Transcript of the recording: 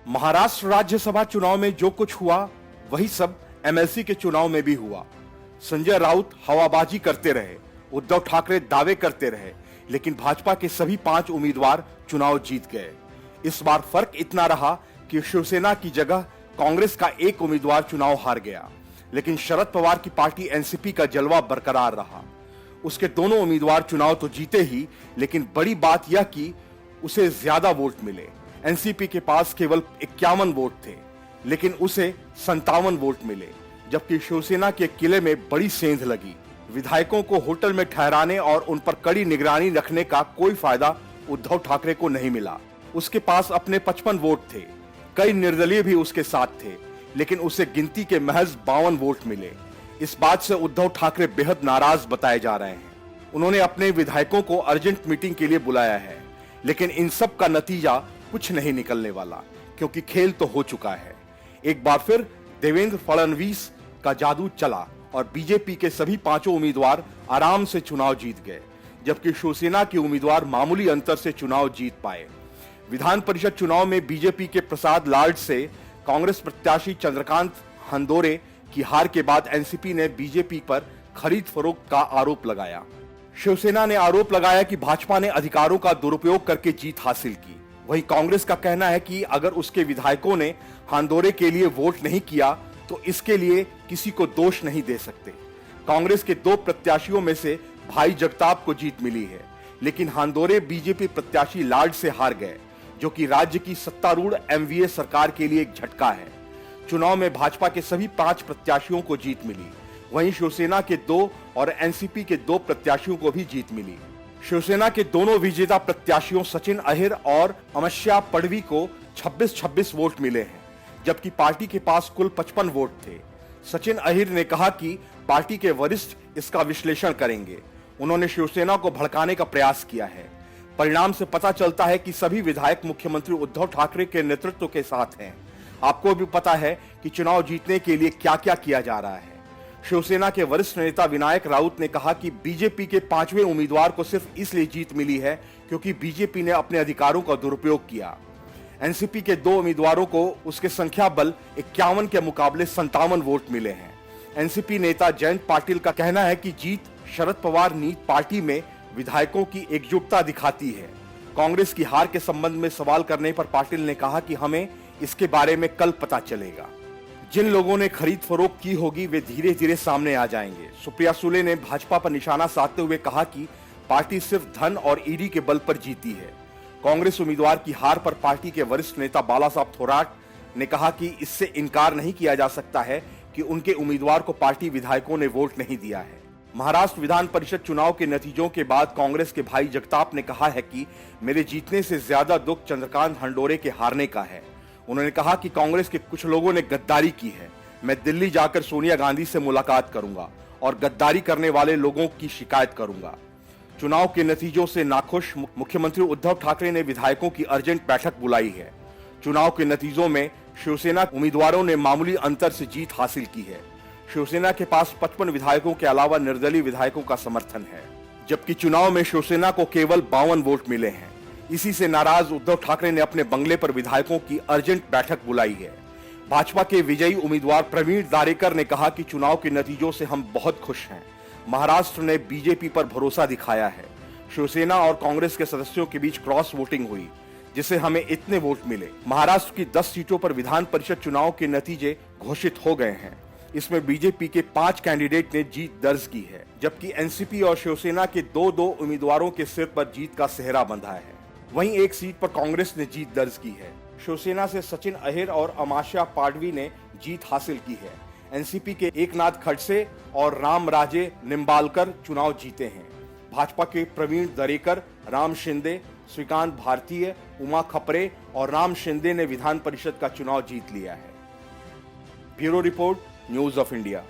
महाराष्ट्र राज्यसभा चुनाव में जो कुछ हुआ वही सब एमएलसी के चुनाव में भी हुआ। संजय राउत हवाबाजी करते रहे, उद्धव ठाकरे दावे करते रहे, लेकिन भाजपा के सभी 5 उम्मीदवार चुनाव जीत गए। इस बार फर्क इतना रहा कि शिवसेना की जगह कांग्रेस का एक उम्मीदवार चुनाव हार गया, लेकिन शरद पवार की पार्टी एनसीपी का जलवा बरकरार रहा। उसके दोनों उम्मीदवार चुनाव तो जीते ही, लेकिन बड़ी बात यह कि उसे ज्यादा वोट मिले। एनसीपी के पास केवल 51 वोट थे, लेकिन उसे 57 वोट मिले, जबकि शिवसेना के किले में बड़ी सेंध लगी। विधायकों को होटल में ठहराने और उन पर कड़ी निगरानी रखने का कोई फायदा उद्धव ठाकरे को नहीं मिला। उसके पास अपने 55 वोट थे, कई निर्दलीय भी उसके साथ थे, लेकिन उसे गिनती के महज 52 वोट मिले। इस बात से उद्धव ठाकरे बेहद नाराज बताए जा रहे हैं। उन्होंने अपने विधायकों को अर्जेंट मीटिंग के लिए बुलाया है, लेकिन इन सब का नतीजा कुछ नहीं निकलने वाला, क्योंकि खेल तो हो चुका है। एक बार फिर देवेंद्र फडणवीस का जादू चला और बीजेपी के सभी 5 उम्मीदवार आराम से चुनाव जीत गए, जबकि शिवसेना के उम्मीदवार मामूली अंतर से चुनाव जीत पाए। विधान परिषद चुनाव में बीजेपी के प्रसाद लाड से कांग्रेस प्रत्याशी चंद्रकांत हंदोरे की हार के बाद एनसीपी ने बीजेपी पर खरीद फरोख्त का आरोप लगाया। शिवसेना ने आरोप लगाया कि भाजपा ने अधिकारों का दुरुपयोग करके जीत हासिल की। वहीं कांग्रेस का कहना है कि अगर उसके विधायकों ने हांदोरे के लिए वोट नहीं किया तो इसके लिए किसी को दोष नहीं दे सकते। कांग्रेस के 2 प्रत्याशियों में से भाई जगताप को जीत मिली है, लेकिन हांदोरे बीजेपी प्रत्याशी लाड से हार गए, जो कि राज्य की सत्तारूढ़ एमवीए सरकार के लिए एक झटका है। चुनाव में भाजपा के सभी 5 प्रत्याशियों को जीत मिली, वहीं शिवसेना के 2 और एनसीपी के 2 प्रत्याशियों को भी जीत मिली। शिवसेना के दोनों विजेता प्रत्याशियों सचिन अहिर और अमस्या पड़वी को 26-26 वोट मिले हैं, जबकि पार्टी के पास कुल 55 वोट थे। सचिन अहिर ने कहा कि पार्टी के वरिष्ठ इसका विश्लेषण करेंगे। उन्होंने शिवसेना को भड़काने का प्रयास किया है। परिणाम से पता चलता है कि सभी विधायक मुख्यमंत्री उद्धव ठाकरे के नेतृत्व के साथ हैं। आपको भी पता है कि चुनाव जीतने के लिए क्या क्या किया जा रहा है। शिवसेना के वरिष्ठ नेता विनायक राउत ने कहा कि बीजेपी के 5वें उम्मीदवार को सिर्फ इसलिए जीत मिली है क्योंकि बीजेपी ने अपने अधिकारों का दुरुपयोग किया। एनसीपी के 2 उम्मीदवारों को उसके संख्या बल 51 के मुकाबले 57 वोट मिले हैं। एनसीपी नेता जयंत पाटिल का कहना है कि जीत शरद पवार नीत पार्टी में विधायकों की एकजुटता दिखाती है। कांग्रेस की हार के संबंध में सवाल करने पर पाटिल ने कहा कि हमें इसके बारे में कल पता चलेगा। जिन लोगों ने खरीद फरोख्त की होगी वे धीरे धीरे सामने आ जाएंगे। सुप्रिया सुले ने भाजपा पर निशाना साधते हुए कहा कि पार्टी सिर्फ धन और ईडी के बल पर जीती है। कांग्रेस उम्मीदवार की हार पर पार्टी के वरिष्ठ नेता बालासाहब थोराट ने कहा कि इससे इनकार नहीं किया जा सकता है कि उनके उम्मीदवार को पार्टी विधायकों ने वोट नहीं दिया है। महाराष्ट्र विधान परिषद चुनाव के नतीजों के बाद कांग्रेस के भाई जगताप ने कहा है कि मेरे जीतने से ज्यादा दुख चंद्रकांत हंडोरे के हारने का है। उन्होंने कहा कि कांग्रेस के कुछ लोगों ने गद्दारी की है। मैं दिल्ली जाकर सोनिया गांधी से मुलाकात करूंगा और गद्दारी करने वाले लोगों की शिकायत करूंगा। चुनाव के नतीजों से नाखुश मुख्यमंत्री उद्धव ठाकरे ने विधायकों की अर्जेंट बैठक बुलाई है। चुनाव के नतीजों में शिवसेना उम्मीदवारों ने मामूली अंतर से जीत हासिल की है। शिवसेना के पास 55 विधायकों के अलावा निर्दलीय विधायकों का समर्थन है, जबकि चुनाव में शिवसेना को केवल 52 वोट मिले हैं। इसी से नाराज उद्धव ठाकरे ने अपने बंगले पर विधायकों की अर्जेंट बैठक बुलाई है। भाजपा के विजयी उम्मीदवार प्रवीण दारेकर ने कहा कि चुनाव के नतीजों से हम बहुत खुश हैं। महाराष्ट्र ने बीजेपी पर भरोसा दिखाया है। शिवसेना और कांग्रेस के सदस्यों के बीच क्रॉस वोटिंग हुई, जिससे हमें इतने वोट मिले। महाराष्ट्र की 10 सीटों पर विधान परिषद चुनाव के नतीजे घोषित हो गए हैं। इसमें बीजेपी के 5 कैंडिडेट ने जीत दर्ज की है, जबकि एनसीपी और शिवसेना के 2-2 उम्मीदवारों के सिर पर जीत का सेहरा बंधा है। वहीं एक सीट पर कांग्रेस ने जीत दर्ज की है। शिवसेना से सचिन अहिर और अमाशा पाडवी ने जीत हासिल की है। एनसीपी के एकनाथ खड़से और राम राजे निम्बालकर चुनाव जीते हैं। भाजपा के प्रवीण दरेकर, राम शिंदे, श्रीकांत भारतीय, उमा खपरे और राम शिंदे ने विधान परिषद का चुनाव जीत लिया है। Bureau report, news of India.